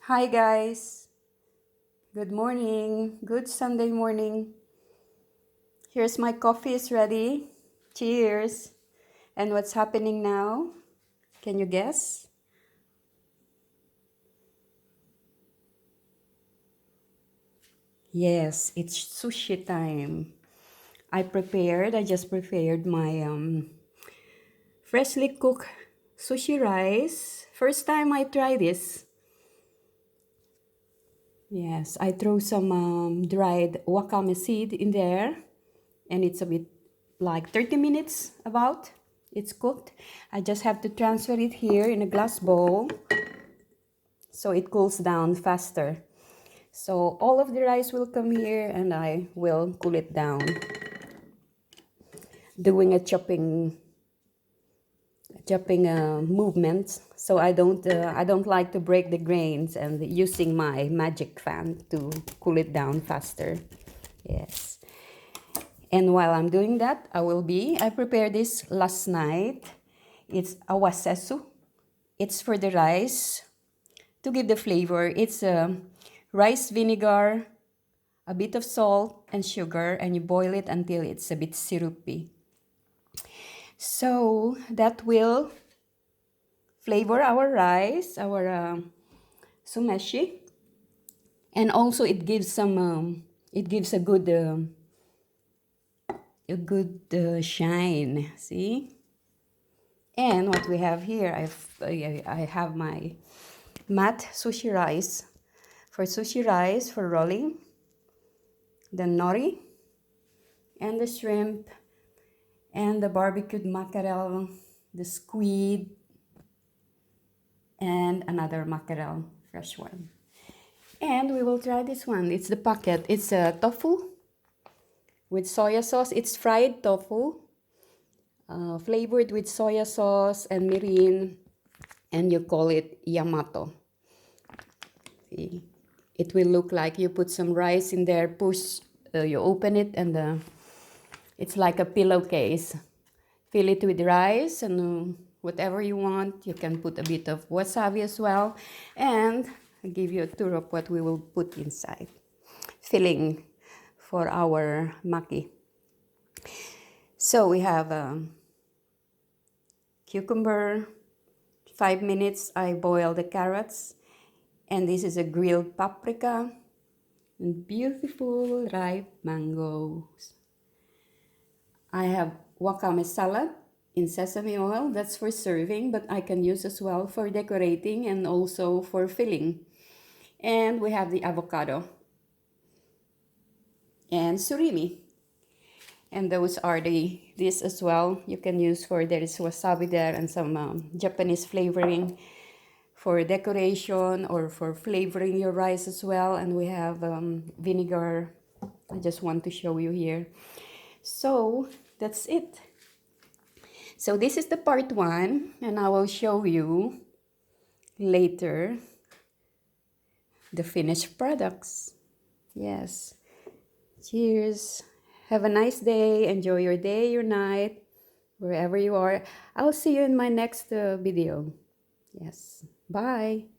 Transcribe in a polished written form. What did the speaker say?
Hi guys, good morning, good Sunday morning. Here's my coffee is ready. Cheers. And what's happening now? Can you guess? Yes, it's sushi time. I just prepared my freshly cooked sushi rice. First time I try this. Yes, I throw some dried wakame seed in there, and it's a bit like 30 minutes about. It's cooked. I just have to transfer it here in a glass bowl so it cools down faster. So all of the rice will come here and I will cool it down, doing a chopping movement. So I don't like to break the grains and using my magic fan to cool it down faster. Yes. And while I'm doing that, I prepared this last night. It's awasesu. It's for the rice to give the flavor. It's rice vinegar, a bit of salt and sugar, and you boil it until it's a bit syrupy. So that will flavor our rice, our sumeshi, and also it gives it gives a good shine. See. And what we have here, I have my matte sushi rice. For sushi rice, for rolling, the nori, and the shrimp, and the barbecued mackerel, the squid, and another mackerel, fresh one. And we will try this one. It's the packet. It's a tofu with soya sauce. It's fried tofu, flavored with soya sauce and mirin, and you call it Yamato. See? It will look like you put some rice in there, you open it, and it's like a pillowcase. Fill it with rice and whatever you want. You can put a bit of wasabi as well. And I'll give you a tour of what we will put inside. Filling for our maki. So we have cucumber. 5 minutes I boil the carrots. And this is a grilled paprika and beautiful ripe mangoes. I have wakame salad in sesame oil. That's for serving, but I can use as well for decorating and also for filling. And we have the avocado and surimi. And those are this as well. You can use there is wasabi there and some Japanese flavoring for decoration or for flavoring your rice as well. And we have vinegar. I just want to show you here. So that's it. So this is the part 1, and I will show you later the finished products. Yes. Cheers. Have a nice day. Enjoy your day, your night, wherever you are. I'll see you in my next video. Yes. Bye.